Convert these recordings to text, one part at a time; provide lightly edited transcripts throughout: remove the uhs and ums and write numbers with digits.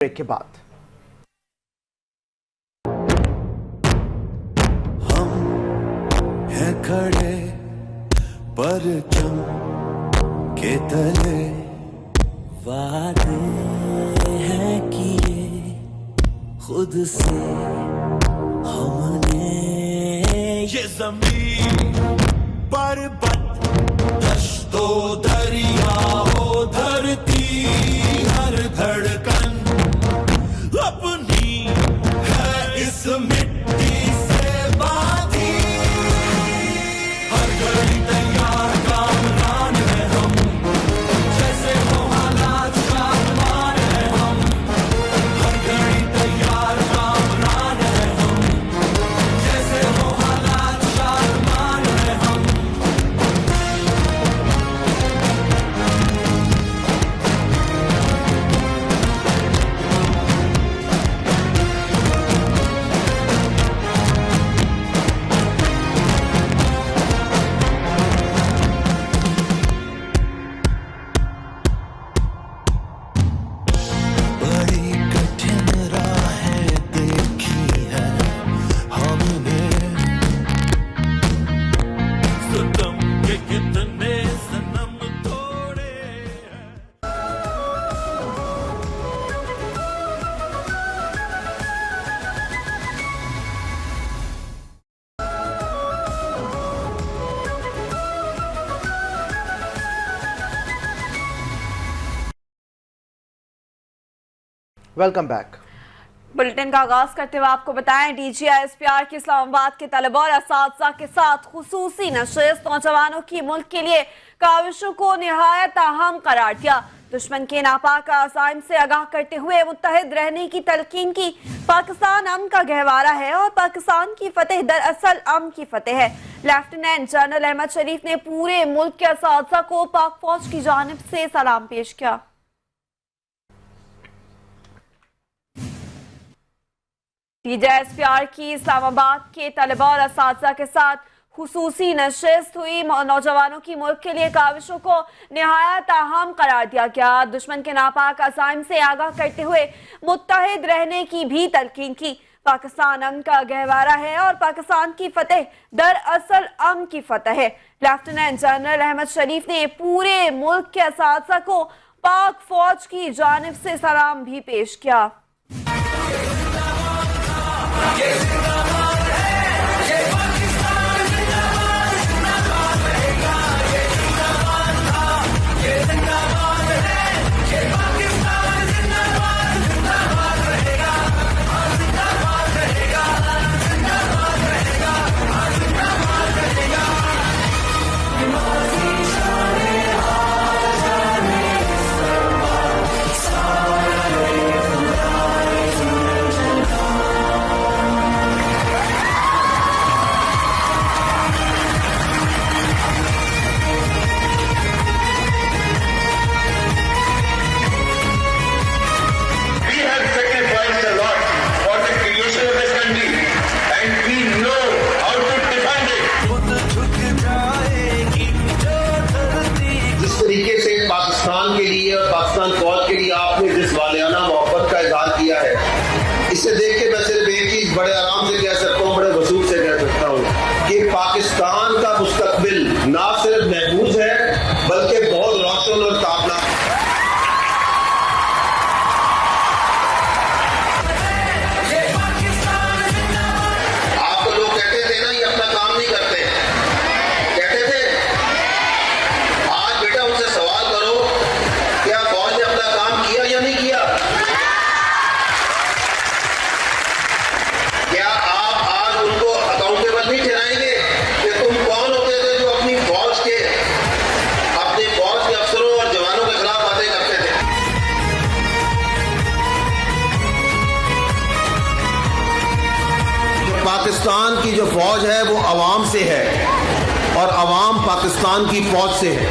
Break के बाद हम हैं खड़े परचम के तले, वादे हैं किए खुद से हमने, ये जमीन पर्वत दश्तो दरियाओ धरती हर धड़कन अपनी है इस मिट्टी से बांधी, हर घड़ी तैयार कामरान है हम, जैसे हो हालात सामान है हम, हर घड़ी तैयार कामरान है हम, जैसे हो हालात सामान है हम। बड़ी कठिन राहें देखी है हमने, सितम के कितने सनम तोड़े हैं। Welcome back. बुलेटिन का आगाज करते हुए आपको बताएं, DGISPR की इस्लामाबाद के तलबा और असातिज़ा के साथ खुसूसी नशिस्त नौजवानों की मुल्क के लिए काविशों को निहायत अहम करार दिया। दुश्मन के नापाक अज़ाइम से आगाह करते हुए मुत्तहिद रहने की तलकीन की। पाकिस्तान अमन का गहवारा है और पाकिस्तान की फतेह दरअसल अमन की फतेह है। लेफ्टिनेंट जनरल अहमद शरीफ ने पूरे मुल्क के असातिज़ा को पाक फौज की जानिब से सलाम पेश किया। DGISPR की इस्लामाबाद के तलबा और असातिज़ा के साथ खुसूसी नशिस्त हुई। नौजवानों की मुल्क के लिए काविशों को निहायत अहम करार दिया गया। दुश्मन के नापाक अज़ाइम से आगाह करते हुए मुत्तहिद रहने की भी तलकीन की। पाकिस्तान अमन का गहवारा है और पाकिस्तान की फतेह दरअसल अमन की फतेह है। लेफ्टिनेंट जनरल अहमद शरीफ ने पूरे मुल्क के असातिज़ा को पाक फौज की जानिब से सलाम भी पेश किया। पाकिस्तान के लिए और पाकिस्तान फौज के लिए आपने जिस वालियाना मोहब्बत का इजहार किया है, इसे देख के मैं सिर्फ एक चीज बड़े आराम से कह सकता हूँ, बड़े वसूल से कह सकता हूँ कि पाकिस्तान का मुस्तकबिल ना सिर्फ महफूज है बल्कि बहुत रोशन और ताबनाक। आपको लोग कहते थे ना ये अपना काम नहीं करते, कहते थे। आज बेटा उनसे सवाल करो, क्या फौज ने अपना काम किया या नहीं किया? क्या आप आज उनको अकाउंटेबल नहीं ठहराएंगे कि तुम कौन होते थे जो अपनी फौज के अफसरों और जवानों के खिलाफ बातें करते थे? पाकिस्तान की जो फौज है वो अवाम से है और अवाम पाकिस्तान की फौज से है।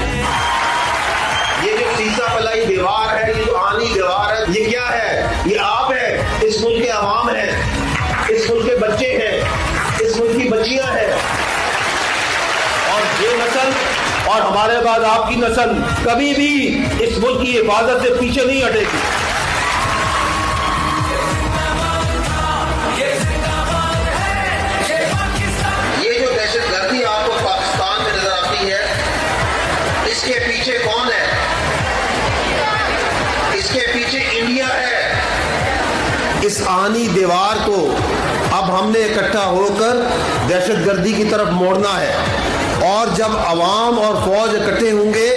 ये जो सीसा पलाई दीवार है, ये जो आनी दीवार है, ये क्या है? ये आप है, इस मुल्क के अवाम है, इस मुल्क के बच्चे हैं, इस मुल्क की बच्चियां हैं। और ये नस्ल और हमारे बाद आपकी नस्ल कभी भी इस मुल्क की हिफाजत से पीछे नहीं हटेगी। इस आनी दीवार को अब हमने इकट्ठा होकर दहशतगर्दी की तरफ मोड़ना है। और जब अवाम और फौज इकट्ठे होंगे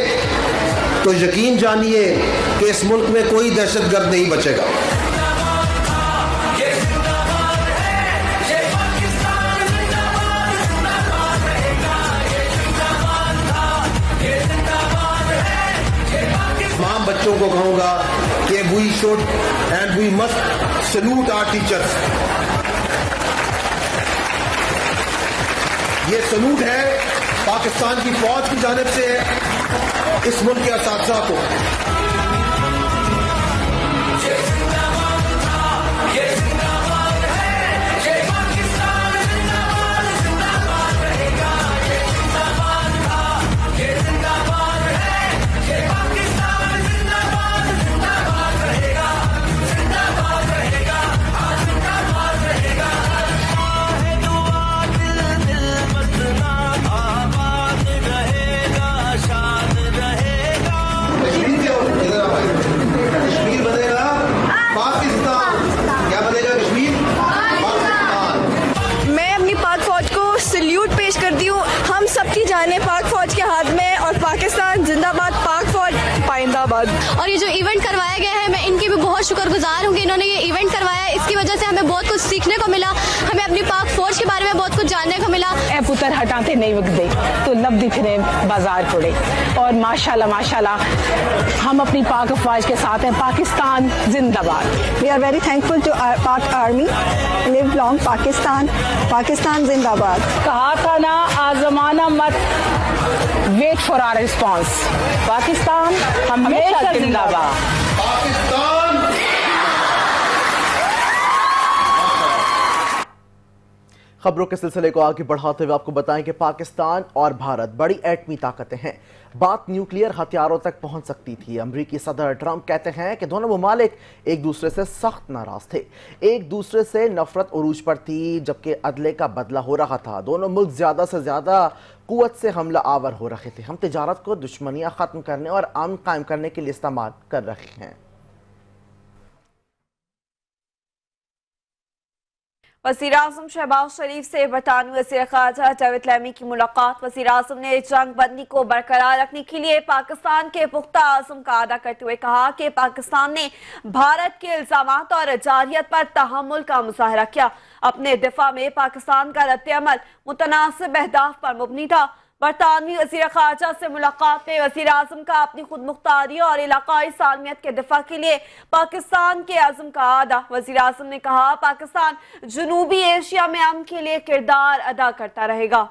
तो यकीन जानिए कि इस मुल्क में कोई दहशतगर्द नहीं बचेगा। तमाम बच्चों को कहूंगा कि we should and we must salute our teachers. ये सल्यूट है पाकिस्तान की फौज की जानिब से इस मुल्क के असातिज़ा को। सबकी जाने पाक फौज के हाथ में और पाकिस्तान जिंदाबाद, पाक फौज पाइंदाबाद। और ये जो इवेंट करवाया गया है, मैं इनकी भी बहुत शुक्रगुजार हूँ कि इन्होंने ये इवेंट करवाया। इसकी वजह से हमें बहुत कुछ सीखने को मिला, हमें अपनी पाक फौज के बारे में बहुत कुछ जानने को मिला। ए पुत्र हटाते नहीं वक्दे तो लब दिख रहे बाजार पड़े। और माशाल्लाह माशाल्लाह हम अपनी पाक फौज के साथ हैं। पाकिस्तान जिंदाबाद। We are very thankful to Pak army. Live long Pakistan, Pakistan जिंदाबाद। कहा था ना आजमाना मत, wait for our response. Pakistan हमेशा जिंदाबाद। पाकिस्तान। खबरों के सिलसिले को आगे बढ़ाते हुए आपको बताएं कि पाकिस्तान और भारत बड़ी एटमी ताकतें हैं। बात न्यूक्लियर हथियारों तक पहुंच सकती थी। अमेरिकी सदर ट्रंप कहते हैं कि दोनों ममालिक एक दूसरे से सख्त नाराज थे, एक दूसरे से नफरत उरूज पर थी, जबकि अदले का बदला हो रहा था। दोनों मुल्क ज्यादा से ज्यादा कुव्वत से हमला आवर हो रहे थे। हम तिजारत को दुश्मनियां खत्म करने और अमन कायम करने के लिए इस्तेमाल कर रहे हैं। वज़ीर आज़म शहबाज शरीफ से बरतानवी वज़ीर ख़ारजा जावेद लैमी की मुलाकात। वज़ीर आज़म ने जंग बंदी को बरकरार रखने के लिए पाकिस्तान के पुख्ता आज़म का अदा करते हुए कहा कि पाकिस्तान ने भारत के इल्ज़ामात और जारहियत पर तहम्मुल का मुज़ाहरा किया। अपने दिफा में पाकिस्तान का रद्द-ए-अमल मुतनासिब अहदाफ पर मुबनी था। बरतानवी वज़ीर ख़ारजा से मुलाकात में वज़ीर आज़म का अपनी खुद मुख्तारी और इलाकाई सालमियत के दिफा के लिए पाकिस्तान के आज़म का अदा। वज़ीर आज़म ने कहा पाकिस्तान जनूबी एशिया में अमन के लिए किरदार अदा करता रहेगा।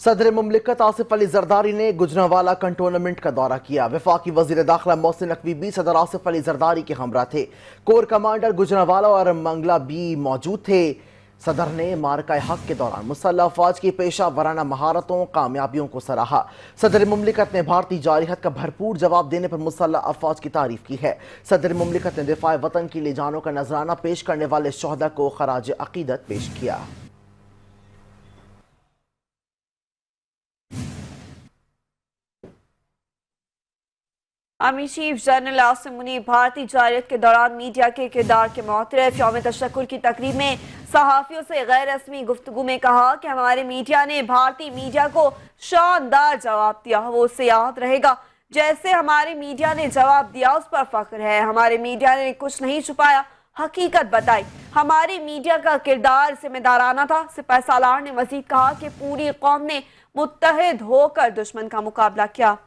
सदर मुमलिकत आसिफ अली जरदारी ने गुजरांवाला कंटोनमेंट का दौरा किया। वफाकी वजीर दाखिला मोहसिन नकवी भी सदर आसिफ अली जरदारी के हमरा थे। कोर कमांडर गुजरांवाला और मंगला भी मौजूद थे। सदर ने मार्का हक के दौरान मुसल्लह अफवाज की पेशा वराना महारतों कामयाबियों को सराहा। सदर मुमलिकत ने भारतीय जारहियत का भरपूर जवाब देने पर मुसल्लह अफवाज की तारीफ की है। सदर मुमलिकत ने दिफाए वतन के लिए जानों का नजराना पेश करने वाले शोहदा को खराज अकीदत पेश किया। Army chief general Asim Munir भारतीय जारहियत के दौरान मीडिया के किरदार के मुतरफ यौम तशक्कुर की तकरीब में सहाफ़ियों से गैर रस्मी गुफ्तगू में कहा कि हमारे मीडिया ने भारतीय मीडिया को शानदार जवाब दिया, वो उससे याद रहेगा। जैसे हमारे मीडिया ने जवाब दिया उस पर फख्र है। हमारे मीडिया ने कुछ नहीं छुपाया, हकीकत बताई। हमारे मीडिया का किरदार जिम्मेदाराना था। सिपाही सालार ने मजीद कहा कि पूरी कौम ने मुत्तहिद होकर दुश्मन का मुकाबला किया।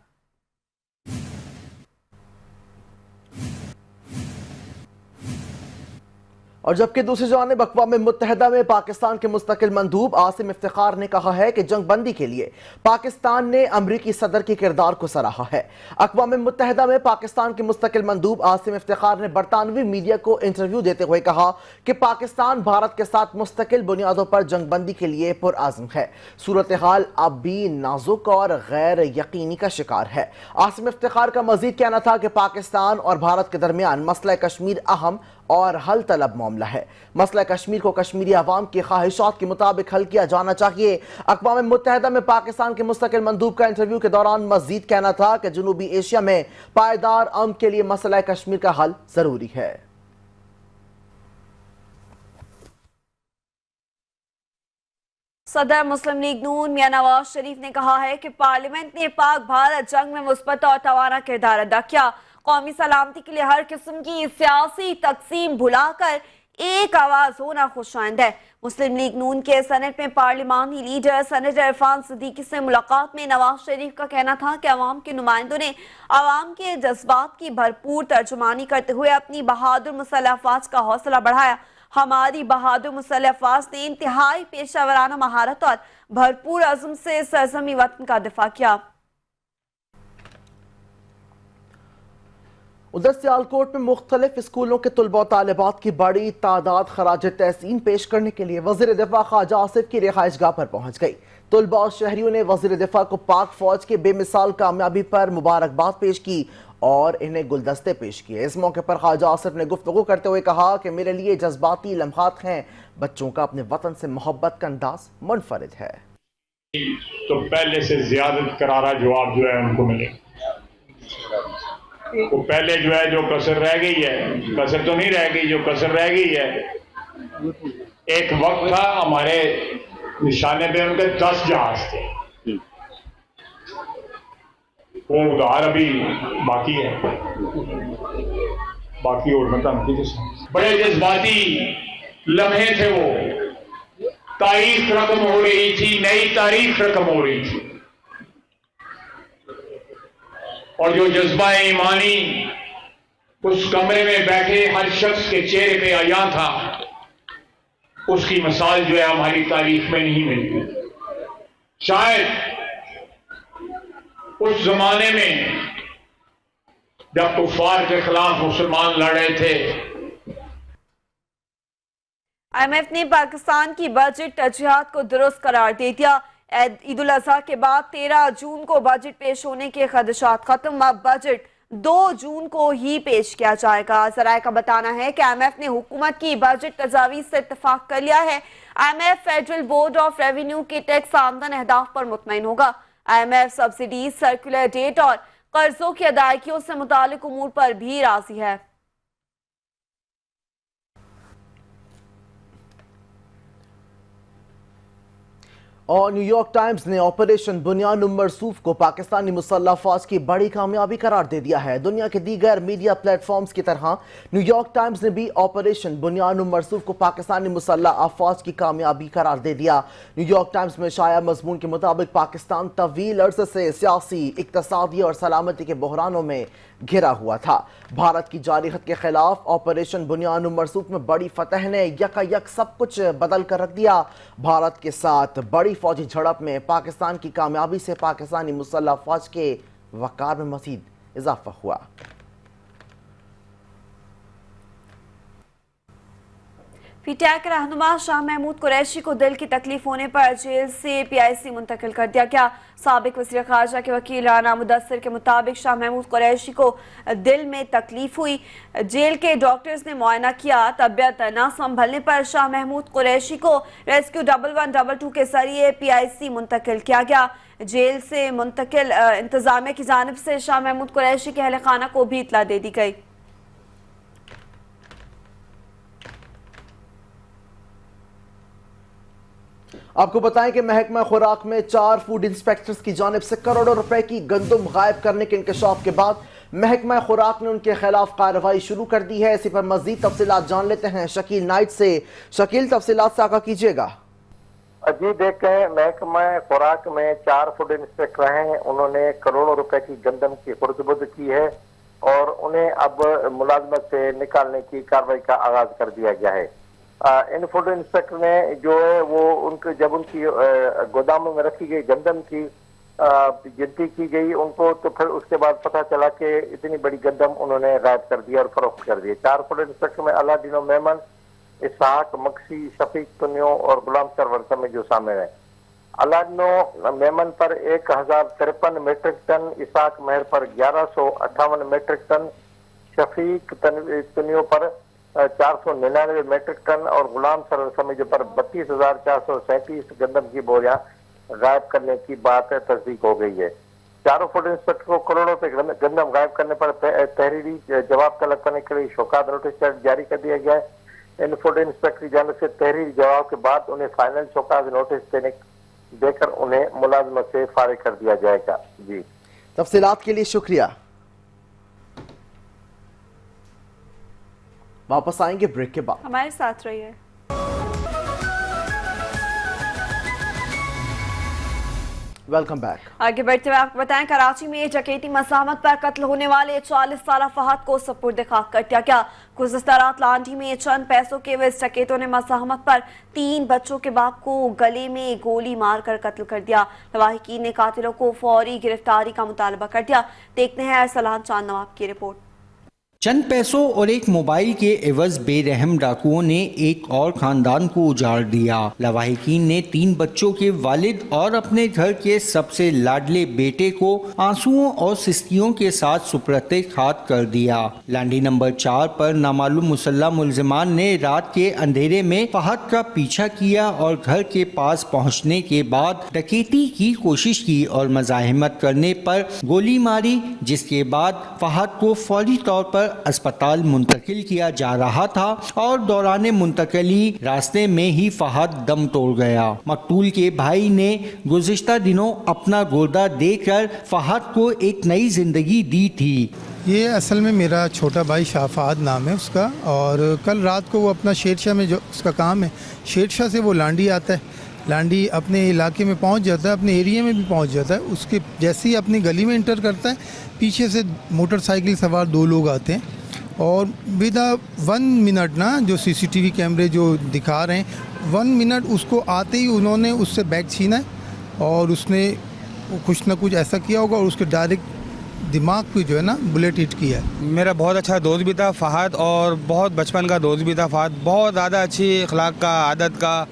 और जबकि दूसरी जानिब अक़वाम मुत्तहिदा में पाकिस्तान के मुस्तकिल मंदूब आसिम इफ्तिखार ने कहा है कि जंग बंदी के लिए पाकिस्तान ने अमरीकी सदर के किरदार को सराहा है। अक़वाम मुत्तहिदा में पाकिस्तान के मुस्तकिल मंदूब आसिम इफ्तिखार ने बरतानवी मीडिया को इंटरव्यू देते हुए कहा कि पाकिस्तान भारत के साथ मुस्तकिल बुनियादों पर जंग बंदी के लिए पुरआज़म है। सूरत हाल अब भी नाजुक और गैर यकीनी का शिकार है। आसिम इफ्तिखार का मजीद कहना था कि पाकिस्तान और भारत के दरमियान मसला कश्मीर अहम और हल तलब मामला मामला है। मसला कश्मीर को कश्मीरी अवाम की ख्वाहिशात के मुताबिक हल किया जाना चाहिए। अक़वाम मुत्तहिदा में पाकिस्तान के मुस्तकिल मंदूब का इंटरव्यू के दौरान मजीद कहना था कि जनूबी एशिया में पायदार अमन के लिए मसला कश्मीर का हल जरूरी है। सदर मुस्लिम लीग नून मियां नवाज शरीफ ने कहा है कि पार्लियामेंट ने पाक भारत जंग में मुस्बत और तवाना किरदार अदा किया। कौमी सलामती के लिए हर किस्म की सियासी तकसीम भुलाकर एक आवाज होना खुशाइंद है। मुस्लिम लीग नून के सेनेट में पार्लिमानी लीडर सेनेटर इरफान सिद्दीकी से मुलाकात में नवाज शरीफ का कहना था कि अवाम के नुमाइंदों ने अवाम के जज्बात की भरपूर तर्जुमानी करते हुए अपनी बहादुर मुसल्लह अफवाज का हौसला बढ़ाया। हमारी बहादुर मुसल्लह अफवाज ने इंतहाई पेशावराना महारत और भरपूर अज़्म से सरजमी वतन का दिफा किया। उधर सियालकोट में मुख्तलिफ स्कूलों के तलबा तालिबात की बड़ी तादाद खराज तहसीन पेश करने के लिए वज़ीर दिफा ख्वाजा आसिफ की रिहाइश गाह पर पहुंच गई। तलबा और शहरियों ने वज़ीर दिफा को पाक फौज के बेमिसाल कामयाबी पर मुबारकबाद पेश की और इन्हें गुलदस्ते पेश किए। इस मौके पर ख्वाजा आसिफ ने गुफ्तगू करते हुए कहा कि मेरे लिए जज्बाती लम्हात हैं। बच्चों का अपने वतन से मोहब्बत का अंदाज मुनफरिद है। तो पहले से ज्यादा करारा जवाब जो है उनको मिले। वो पहले जो है जो कसर रह गई है, कसर तो नहीं रह गई, जो कसर रह गई है, एक वक्त था हमारे निशाने पे उनके 10 जहाज थे, वो उधार अभी बाकी है, बाकी और मतलब बड़े जज्बाती लम्हे थे वो। तारीख रकम हो रही थी, नई तारीख रकम हो रही थी और जो जज्बा ईमानी उस कमरे में बैठे हर शख्स के चेहरे पे आया था, उसकी मिसाल जो है हमारी तारीख में नहीं मिलती। शायद उस जमाने में जब कुफार के खिलाफ मुसलमान लड़े थे, IMF ने पाकिस्तान की बजट तरजीहात को दुरुस्त करार दे दिया। ईद उल अजहा के बाद 13 जून को बजट पेश होने के खदशात खत्म। अब बजट 2 जून को ही पेश किया जाएगा। जराये का बताना है कि IMF ने हुकूमत की बजट तजावीज से इत्तेफाक कर लिया है। IMF federal board of revenue के टैक्स आमदन अहदाफ पर मुतमईन होगा। IMF सब्सिडीज, सर्कुलर डेट और कर्जों की अदायगियों से मुतालिक उमूर पर भी राजी है। और न्यूयॉर्क टाइम्स ने ऑपरेशन बुनियान मरसूफ को पाकिस्तानी मुसल्लह अफवाज की बड़ी कामयाबी करार दे दिया है। दुनिया के दीगर मीडिया प्लेटफॉर्म्स की तरह न्यूयॉर्क टाइम्स ने भी ऑपरेशन बुनियान मरसूफ को पाकिस्तानी मुसल्लह अफवाज की कामयाबी करार दे दिया। न्यूयॉर्क टाइम्स में शाया मजमून के मुताबिक पाकिस्तान तवील अर्से से सियासी, इक्तसादी और सलामती के बहरानों में घिरा हुआ था। भारत की जारिहत के खिलाफ ऑपरेशन बुनियान मरसूफ में बड़ी फतह ने यकायक सब कुछ बदल कर रख दिया। भारत के साथ बड़ी फौजी झड़प में पाकिस्तान की कामयाबी से पाकिस्तानी मुसल्लह अफवाज के वकार में मजीद इजाफा हुआ। पीटीआई के रहनुमा शाह महमूद कुरैशी को दिल की तकलीफ होने पर जेल से PIC मुंतकिल कर दिया गया। साबिक वज़ीर ख़ारजा के वकील राना मुदस्सिर के मुताबिक शाह महमूद कुरैशी को दिल में तकलीफ हुई। जेल के डॉक्टर्स ने मुआयना किया। तबीयत न संभलने पर शाह महमूद कुरैशी को रेस्क्यू 1122 के जरिए PIC मुंतकिल किया गया। जेल से मुंतकिल इंतजामिया की जानिब से शाह महमूद कुरैशी के अहल खाना को भी इतला दे दी गई। आपको बताएं कि महकमा खुराक में 4 फूड इंस्पेक्टर्स की जानिब से करोड़ों रुपए की गंदम गायब करने के इंकशाफ के बाद महकमा खुराक ने उनके खिलाफ कार्रवाई शुरू कर दी है। इसी पर मजीद तफसीलात जान लेते हैं शकील नाइट से। शकील, तफसीलात से आगाह कीजिएगा। जी देखें, महकमा खुराक में 4 फूड इंस्पेक्टर हैं, उन्होंने करोड़ों रुपए की गंदम की खुर्द-बुर्द की है और उन्हें अब मुलाजमत से निकालने की कार्रवाई का आगाज कर दिया गया है। इन फूड इंस्पेक्टर ने जो है वो उनके जब उनकी गोदामों में रखी गई गंदम की गिनती की गई उनको, तो फिर उसके बाद पता चला कि इतनी बड़ी गंदम उन्होंने गायब कर दिया और फरोख्त कर दिया। 4 फूड इंस्पेक्टर में अलादीनो मेमन, इसहाक मक्सी, शफीक तुनियो और गुलाम सरवर में जो शामिल है। अलादीनो मेमन पर 1053 मीट्रिक टन, इसहाक महर पर 1158 मीट्रिक टन, शफीक तुनियो पर 499 मेट्रिक टन और गुलाम सर समीज पर 32,437 गंदम की बोरियां गायब करने की बात तस्दीक हो गई है। चारों फूड इंस्पेक्टर को करोड़ों रुपए गंदम गायब करने पर तहरीरी जवाब तलब करने के लिए शोकात नोटिस जारी कर दिया गया है। इन फूड इंस्पेक्टर की जानिब से तहरीरी जवाब के बाद उन्हें फाइनल शोकात नोटिस देकर उन्हें मुलाजमत से फारिग कर दिया जाएगा। जी, तफसीलात के लिए शुक्रिया। वापस आएंगे ब्रेक के बाद, हमारे साथ रहिए। Welcome back. आगे बढ़ते हुए आपको बताएं, कराची में डकैती मज़ाहमत पर कत्ल होने वाले 40 साल फहद को सपुर्द खाक कर दिया गया। गुज़िश्ता रात लांडी में चंद पैसों के एवज डकैतों ने मज़ाहमत पर 3 बच्चों के बाप को गले में गोली मारकर कत्ल कर दिया। लवाहिकीन ने कातिलों को फौरी गिरफ्तारी का मुतालबा कर दिया। देखते हैं अरसलान चांद नवाब की रिपोर्ट। चंद पैसों और एक मोबाइल के एवज बेरहम डाकुओं ने एक और खानदान को उजाड़ दिया। लवाहिकीन ने 3 बच्चों के वालिद और अपने घर के सबसे लाडले बेटे को आंसुओं और सिस्कियों के साथ सुपुर्द खाक कर दिया। लांडी नंबर 4 पर नामालूम मुसल्लह मुलजिमान ने रात के अंधेरे में फहद का पीछा किया और घर के पास पहुंचने के बाद डकैती की कोशिश की और मज़ाहमत करने पर गोली मारी, जिसके बाद फहद को फौरी तौर पर अस्पताल मुंतकिल किया जा रहा था और दौरान मुंतकली रास्ते में ही फहद दम तोड़ गया। मकतूल के भाई ने गुज़िश्ता दिनों अपना गुर्दा देकर फहद को एक नई जिंदगी दी थी। ये असल में मेरा छोटा भाई शाहफाद नाम है उसका, और कल रात को वो अपना शेरशाह में जो उसका काम है, शेरशाह से वो लांडी आता है। लांडी अपने इलाके में पहुंच जाता है, अपने एरिया में भी पहुंच जाता है। उसके जैसे ही अपनी गली में इंटर करता है, पीछे से मोटरसाइकिल सवार 2 लोग आते हैं और विद 1 मिनट ना, जो सीसीटीवी कैमरे जो दिखा रहे हैं, 1 मिनट उसको आते ही उन्होंने उससे बैग छीना है और उसने कुछ ना कुछ ऐसा किया होगा और उसके डायरेक्ट दिमाग पे जो है ना बुलेट हिट किया है। मेरा बहुत अच्छा दोस्त भी था फहद, और बहुत बचपन का दोस्त भी था फहद। बहुत ज़्यादा अच्छी अखलाक का, आदत का,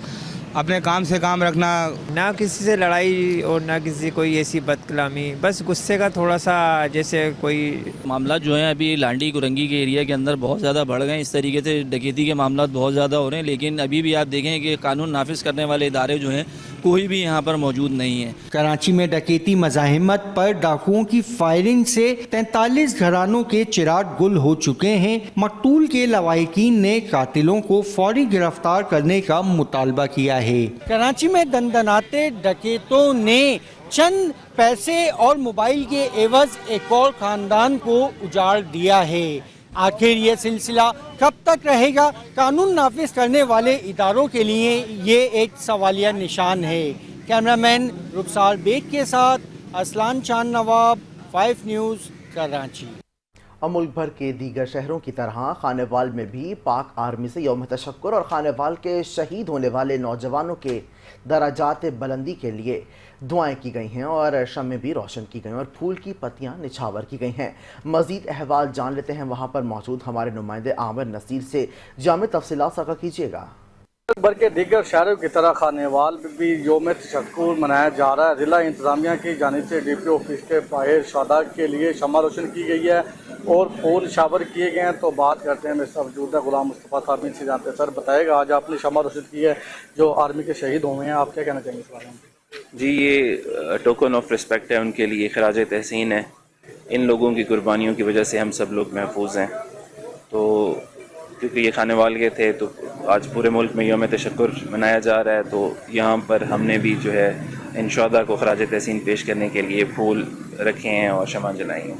अपने काम से काम रखना, ना किसी से लड़ाई और ना किसी कोई ऐसी बदकलामी, बस गुस्से का थोड़ा सा, जैसे कोई मामला जो है अभी लांडी कुरंगी के एरिया के अंदर बहुत ज़्यादा बढ़ गए। इस तरीके से डकैती के मामला बहुत ज़्यादा हो रहे हैं, लेकिन अभी भी आप देखें कि कानून नाफिज करने वाले इदारे जो हैं कोई भी यहाँ पर मौजूद नहीं है। कराची में डकैती मज़ाहमत पर डाकुओं की फायरिंग से 43 घरानों के चिराग गुल हो चुके हैं। मकतूल के लवाहिकीन ने कातिलों को फौरी गिरफ्तार करने का मुतालबा किया है। कराची में दंदनाते डकैतों ने चंद पैसे और मोबाइल के एवज एक और खानदान को उजाड़ दिया है। आखिर ये सिलसिला कब तक रहेगा? कानून नाफिज करने वाले इदारों के लिए ये एक सवालिया निशान है। कैमरामैन रुखसार बेग के साथ असलान चांद नवाब, 5 न्यूज़, कराची। मुल्क भर के दीगर शहरों की तरह खानेवाल में भी पाक आर्मी से यौम तशक्कुर और खानेवाल के शहीद होने वाले नौजवानों के दराजात बुलंदी के लिए दुआएं की गई हैं और शम्में भी रोशन की गई और फूल की पत्तियां निछावर की गई हैं। मज़ीद अहवाल जान लेते हैं वहां पर मौजूद हमारे नुमाइंदे आमिर नसीर से। जामे तफसीलात साझा कीजिएगा। भर के दीगर शहरों की तरह खानेवाल में भी यौम तशक्कुर मनाया जा रहा है। जिला इंतजामिया की जानिब से DPO ऑफिस के बाहर शहदा के लिए शम्मा रोशन की गई है और फूल शावर किए गए हैं। तो बात करते हैं मेरे साथ मौजूद है गुलाम मुस्तफ़ा साहब से जानते हैं। सर बताएगा, आज आपने शम्मा रोशन की है जो आर्मी के शहीद हुए हैं, आप क्या कहना चाहेंगे इस बारे में? जी, ये टोकन ऑफ रिस्पेक्ट है उनके लिए, खराज तहसीन है। इन लोगों की कुर्बानियों की वजह से हम सब लोग महफूज हैं। तो क्योंकि ये खानेवाल के थे तो आज पूरे मुल्क में यौम तशक्कुर मनाया जा रहा है, तो यहाँ पर हमने भी जो है इन शुहदा को खराज तहसीन पेश करने के लिए फूल रखे हैं और शमा जलाई हैं।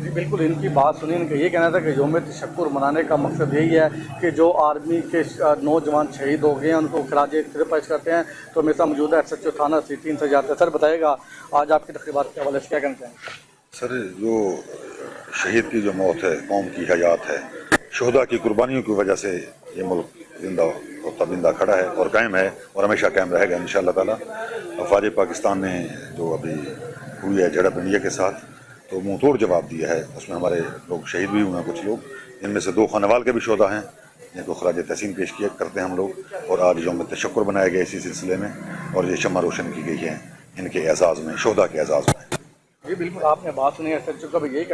जी बिल्कुल, इनकी बात सुनिए। इनका ये कहना था कि यौम तशक्कुर मनाने का मकसद यही है कि जो आर्मी के नौजवान शहीद हो गए हैं उनको खराज पेश करते हैं। तो मेरे साथ मौजूद है SHO थाना C3 से जाते हैं। सर बताएगा, आज आपकी तकरीबात के हवाले से क्या कहना चाहेंगे? सर, जो शहीद की जो मौत है, कौम की हयात है, शुहदा की कुर्बानियों की वजह से ये मुल्क जिंदा और तबिंदा खड़ा है और कायम है और हमेशा कायम रहेगा इंशाअल्लाह ताला। अफवाज पाकिस्तान ने जो अभी हुई है झड़प इंडिया के साथ, तो मुँह तोड़ जवाब दिया है। उसमें हमारे लोग शहीद भी हुए हैं, कुछ लोग, इनमें से 2 खानेवाल के भी शुहदा हैं जिनको खराज तहसीन पेश किया करते हैं हम लोग। और आज यौम तशक्कुर बनाया गया इसी सिलसिले में और ये शम्मा रोशन की गई है इनके एजाज़ में, शुहदा के एजाज़ में। जी बिल्कुल, आपने बात सुनी। SHO का भी यही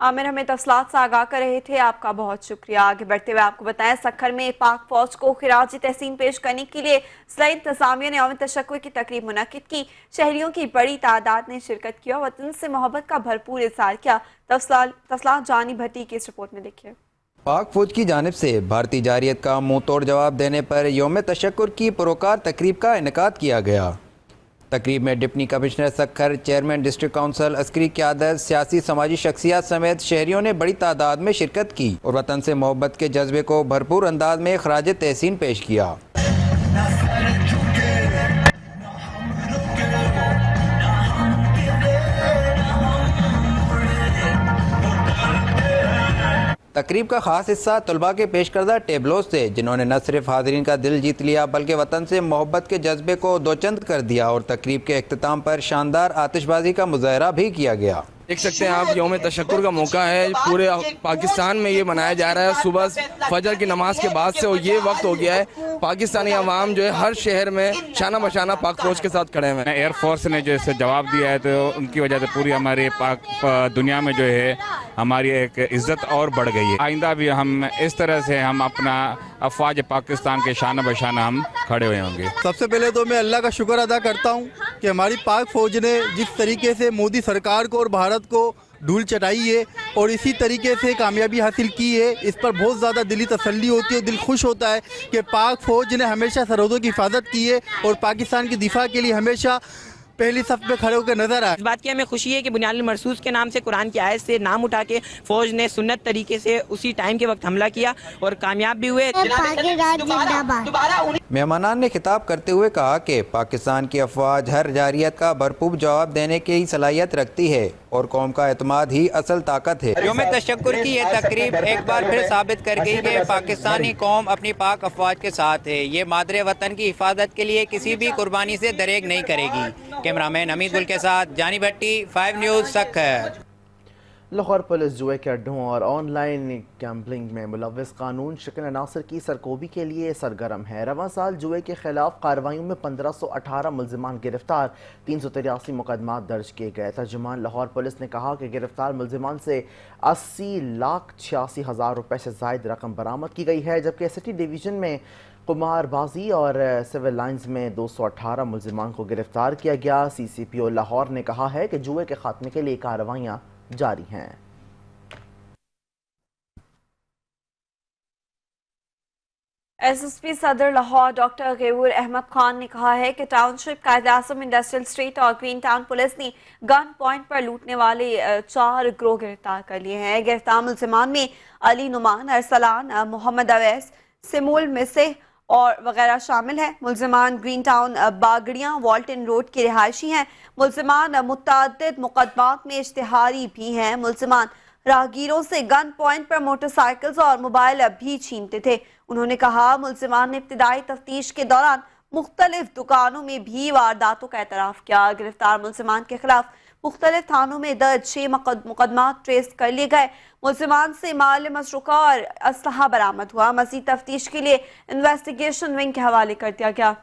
आमिर हमें तफसलात से आगाह कर रहे थे, आपका बहुत शुक्रिया। आगे बढ़ते हुए आपको बताएं, सक्खर में पाक फौज को खिराज तहसीन पेश करने के लिए ज़िला इंतज़ामिया ने यौम तशक्कुर की तकरीब मुनक्किद की। शहरियों की बड़ी तादाद ने शिरकत की और वतन से मोहब्बत का भरपूर इज़हार किया। तफसलात जानी भट्टी की इस रिपोर्ट में देखिए। पाक फौज की जानिब से भारतीय जारियत का मुंह तोड़ जवाब देने पर यौम तशक्कुर की पुरवकार तकरीब का इनेकाद किया गया। तकरीब में deputy commissioner Sukkur, chairman district council, अस्करी क़यादत, सियासी समाजी शख्सियात समेत शहरियों ने बड़ी तादाद में शिरकत की और वतन से मोहब्बत के जज्बे को भरपूर अंदाज में खराज तहसीन पेश किया। तकरीब का खास हिस्सा तलबा के पेश करदा टेबलों से, जिन्होंने न सिर्फ हाज़रीन का दिल जीत लिया बल्कि वतन से मोहब्बत के जज्बे को दोचंद कर दिया और तकरीब के इख्तिताम पर शानदार आतिशबाजी का मुजाहरा भी किया गया। देख सकते हैं आप, यौम तशक्कुर का मौका है, पूरे पाकिस्तान में ये मनाया जा रहा है सुबह फजर की नमाज के बाद से, और ये वक्त हो गया है पाकिस्तानी अवाम जो है हर शहर में शाना बशाना पाक फौज के साथ खड़े हुए हैं। एयरफोर्स ने जो इसे जवाब दिया है तो उनकी वजह से पूरी हमारे पाक दुनिया में जो है हमारी एक इज्जत और बढ़ गई है। आइंदा भी हम इस तरह से हम अपना अफवाज पाकिस्तान के शाना बशाना हम खड़े हुए होंगे। सबसे पहले तो मैं अल्लाह का शुक्र अदा करता हूँ कि हमारी पाक फौज ने जिस तरीके से मोदी सरकार को और भारत को धूल चटाई है और इसी तरीके से कामयाबी हासिल की है, इस पर बहुत ज़्यादा दिली तसल्ली होती है, दिल खुश होता है कि पाक फौज ने हमेशा सरहदों की हिफाजत की है और पाकिस्तान की दिफा के लिए हमेशा पहली सफ पे खड़े होकर नजर आए। इस बात की हमें खुशी है कि बुनियादुल मरसूस के नाम से कुरान की आयत से नाम उठा के फौज ने सुन्नत तरीके से उसी टाइम के वक्त हमला किया और कामयाब भी हुए। मेहमानान ने खिताब करते हुए कहा कि पाकिस्तान की अफवाज हर जारियत का भरपूर जवाब देने की सलाहियत रखती है और कौम का एतमाद ही असल ताकत है। यौम तशक्कुर की ये तकरीब एक बार फिर साबित कर गई कि पाकिस्तानी कौम अपनी पाक अफवाज के साथ है। ये मादरे वतन की हिफाजत के लिए किसी भी कुर्बानी से दरेग नहीं करेगी। कैमरामैन हमीद गुल के साथ जानी भट्टी, 5 न्यूज़, सक्खर। लाहौर पुलिस जुए के अड्डों और ऑनलाइन गैम्बलिंग में मुलव्वस कानून शिकन अनासर की सरकोबी के लिए सरगर्म है। रवां साल जुए के खिलाफ कार्रवाइयों में 1518 मुलजिमान गिरफ्तार, 383 मुकदमा दर्ज किए गए। तर्जुमान लाहौर पुलिस ने कहा कि गिरफ्तार मुलजिमान से 80,86,000 रुपये से जायद रकम बरामद की गई है, जबकि सिटी डिवीज़न में कुमारबाजी और सिविल लाइंस में 218 मुलजिमान को गिरफ्तार किया गया। CCPO लाहौर ने कहा है कि जुए के खात्मे के लिए कार्रवाइयाँ जारी हैं। SSP सदर लाहौर डॉक्टर गैबूर अहमद खान ने कहा है कि टाउनशिप कायद-ए-आज़म इंडस्ट्रियल स्ट्रीट और ग्रीन टाउन पुलिस ने गन पॉइंट पर लूटने वाले 4 गिरोह गिरफ्तार कर लिए हैं। गिरफ्तार मुल्जिमान में अली नुमान, अरसलान, मोहम्मद अवैस, सिमूल मिसे और वगैरह शामिल हैं। मुल्जिमान ग्रीन टाउन बागड़ियाँ वॉल्टन रोड के रिहायशी हैं। मुल्जिमान मुतअद्दिद मुकदमात में इश्तिहारी भी हैं। मुल्जिमान राहगीरों से गन पॉइंट पर मोटरसाइकिल्स और मोबाइल भी छीनते थे। उन्होंने कहा मुल्जिमान ने इब्तिदाई तफ्तीश के दौरान मुख्तलिफ दुकानों में भी वारदातों का एतराफ़ किया। गिरफ्तार मुल्जिमान के खिलाफ मुख्तलिफ थानों में दर्ज 6 मुकदमा ट्रेस कर लिए गए। मुल्जिमान से माल मसरूका और असलहा बरामद हुआ। मज़ीद तफ्तीश के लिए इन्वेस्टिगेशन विंग के हवाले कर दिया गया।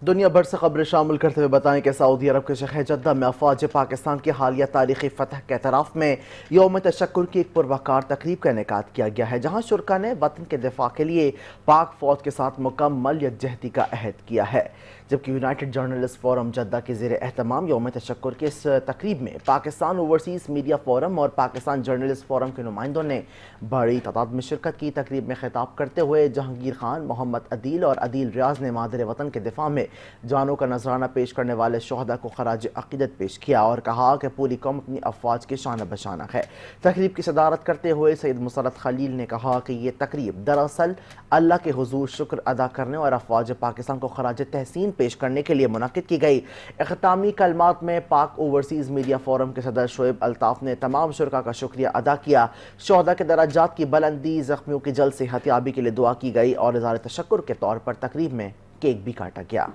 दुनिया भर से खबरें शामिल करते हुए बताएं कि सऊदी अरब के शहर जद्दा में अफवाज पाकिस्तान की हालिया तारीखी फतह के एतराफ़ में यौम तशक्कुर की एक पुरवकार तकरीब का इनेकाद किया गया है, जहाँ शुरका ने वतन के दिफा के लिए पाक फौज के साथ मुकम्मल यकजहती का अहद किया है। जबकि यूनाइटेड जर्नलिस्ट फोरम जद्दा के ज़ेर एहतमाम यौम तशक्कुर के इस तकरीब में पाकिस्तान ओवरसीज़ मीडिया फोरम और पाकिस्तान जर्नलिस्ट फोरम के नुमाइंदों ने बड़ी तादाद में शिरकत की। तकरीब में खिताब करते हुए जहांगीर खान, मोहम्मद अदील और अदील रियाज ने मादरे वतन के दिफा में जानों का नजराना पेश करने वाले शोहदा को खराज अकीदत पेश किया और कहा कि पूरी कौम अपनी अफवाज के शाना बशाना है। तकरीब की सदारत करते हुए सैयद मुसरत खलील ने कहा कि ये तकरीब दरअसल अल्लाह के हुजूर शुक्र अदा करने और अफवाज पाकिस्तान को खराज तहसीन पेश करने के लिए मुनक्किद की गई। इख्तितामी कलमात में पाक ओवरसीज़ मीडिया फोरम के सदर शोएब अल्ताफ़ ने तमाम शुरका का शुक्रिया अदा किया। शोहदा के दराजात की बुलंदी, जख्मियों की जल्द सेहतियाबी के लिए दुआ की गई और इज़हार तशक्कुर के तौर पर तकरीब में केक भी काटा गया।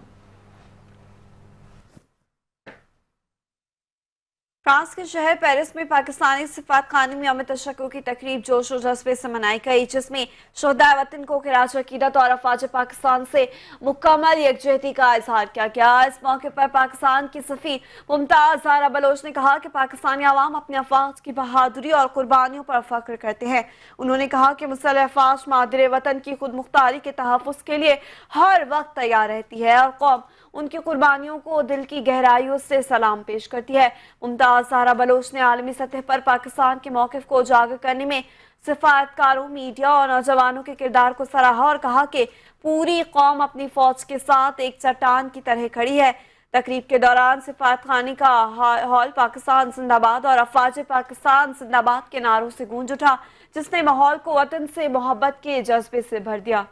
फ्रांस के शहर पेरिस में पाकिस्तानी सिफारतखाने में अमित तशक्कुर की तकरीब जोश और जज्बे से मनाई गई, जिसमें शोहदाए वतन को खिराज अकीदत और अफवाज पाकिस्तान से मुकम्मल यकजहती का इजहार किया गया। इस मौके पर पाकिस्तान की सफीर मुमताज ज़हरा बलोच ने कहा कि पाकिस्तानी अवाम अपने अफवाज की बहादुरी और कुर्बानियों पर फख्र करते हैं। उन्होंने कहा कि मुसल्लह अफवाज मादरे वतन की खुद मुख्तारी के तहफ़्फ़ुज़ के लिए हर वक्त तैयार रहती है और कौम उनकी कुर्बानियों को दिल की गहराइयों से सलाम पेश करती है। मुमताज ज़हरा बलोच ने आलमी सतह पर पाकिस्तान के मौक़िफ़ को उजागर करने में सिफारतकारों, मीडिया और नौजवानों के किरदार को सराहा और कहा कि पूरी कौम अपनी फौज के साथ एक चट्टान की तरह खड़ी है। तकरीब के दौरान सिफारतखाने का हॉल पाकिस्तान जिंदाबाद और अफवाज पाकिस्तान जिंदाबाद के नारों से गूंज उठा, जिसने माहौल को वतन से मोहब्बत के जज्बे से भर दिया।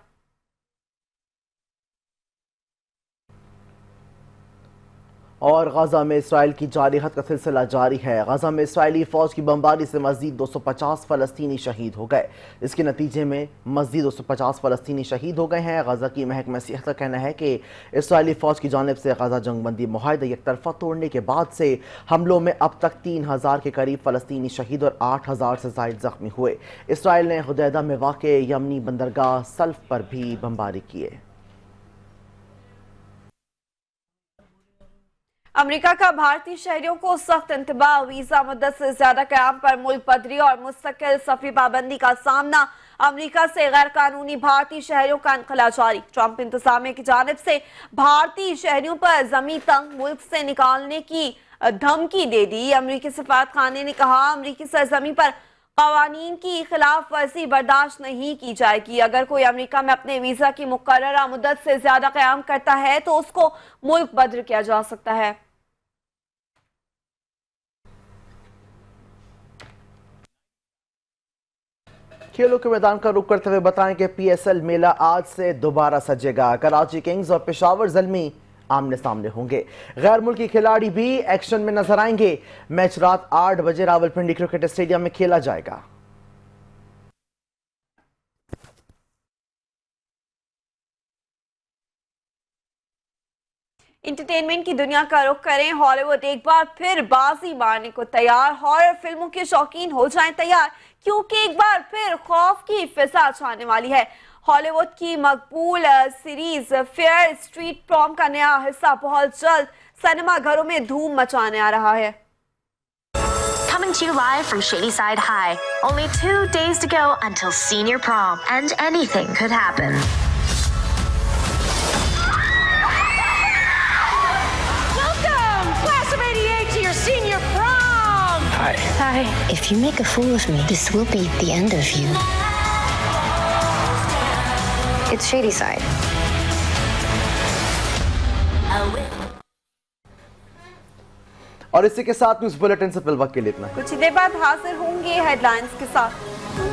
और गजा में इसराइल की जारहत का सिलसिला जारी है। गजा में इसराइली फ़ौज की बमबारी से मज़ीद 250 फ़लस्तीनी शहीद हो गए। इसके नतीजे में मज़ीद 250 फ़लस्तीनी शहीद हो गए हैं। गजा की महकमा सेहत का कहना है कि इसराइली फ़ौज की जानिब से गजा जंगबंदी मुआहदा एक तरफा तोड़ने के बाद से हमलों में अब तक 3000 के करीब फ़लस्तीनी शहीद और 8000 से ज़ायद ज़ख्मी हुए। इसराइल ने हुदैदा में वाक़े यमनी बंदरगाह सल्फ पर भी बमबारी की है। अमेरिका का भारतीय शहरियों को सख्त इंतबाह, वीजा मुद्दत से ज्यादा क़याम पर मुल्क बदरी और मुस्तकिल सफरी पाबंदी का सामना। अमेरिका से गैर कानूनी भारतीय शहरियों का इनखला जारी। ट्रंप इंतजामिया की जानिब से भारतीय शहरियों पर जमी तंग मुल्क से निकालने की धमकी दे दी। अमेरिकी सफारतखाने ने कहा, अमेरिकी सरजमी पर कवानीन की खिलाफ वर्जी बर्दाश्त नहीं की जाएगी। अगर कोई अमेरिका में अपने वीजा की मुकर्ररा मुद्दत से ज्यादा क़याम करता है तो उसको मुल्क बदर किया जा सकता है। खेलों के मैदान का रुख करते हुए बताएं कि PSL मेला आज से दोबारा सजेगा। कराची किंग्स और पेशावर ज़ल्मी आमने सामने होंगे। गैर मुल्की खिलाड़ी भी एक्शन में नजर आएंगे। मैच रात 8 बजे रावलपिंडी क्रिकेट स्टेडियम में खेला जाएगा। इंटरटेनमेंट की दुनिया का रुख करें। हॉलीवुड एक बार फिर बाजी मारने को तैयार। हॉरर फिल्मों के शौकीन हो जाएं तैयार, क्योंकि एक बार फिर खौफ की फिजा छाने वाली है। हॉलीवुड की मकबूल सीरीज फेयर स्ट्रीट प्रॉम का नया हिस्सा बहुत जल्द सिनेमा घरों में धूम मचाने आ रहा है। Coming to you live from Shadyside High. Only 2 days to go until senior prom, and anything could happen. Welcome, class of '88, to your senior prom. Hi. Hi. If you make a fool of me, this will be the end of you. It's Shadyside. और इसी के साथ news bulletin से fill वक्त के लिए इतना। कुछ ही देर बाद हाजिर होंगे हेडलाइंस के साथ।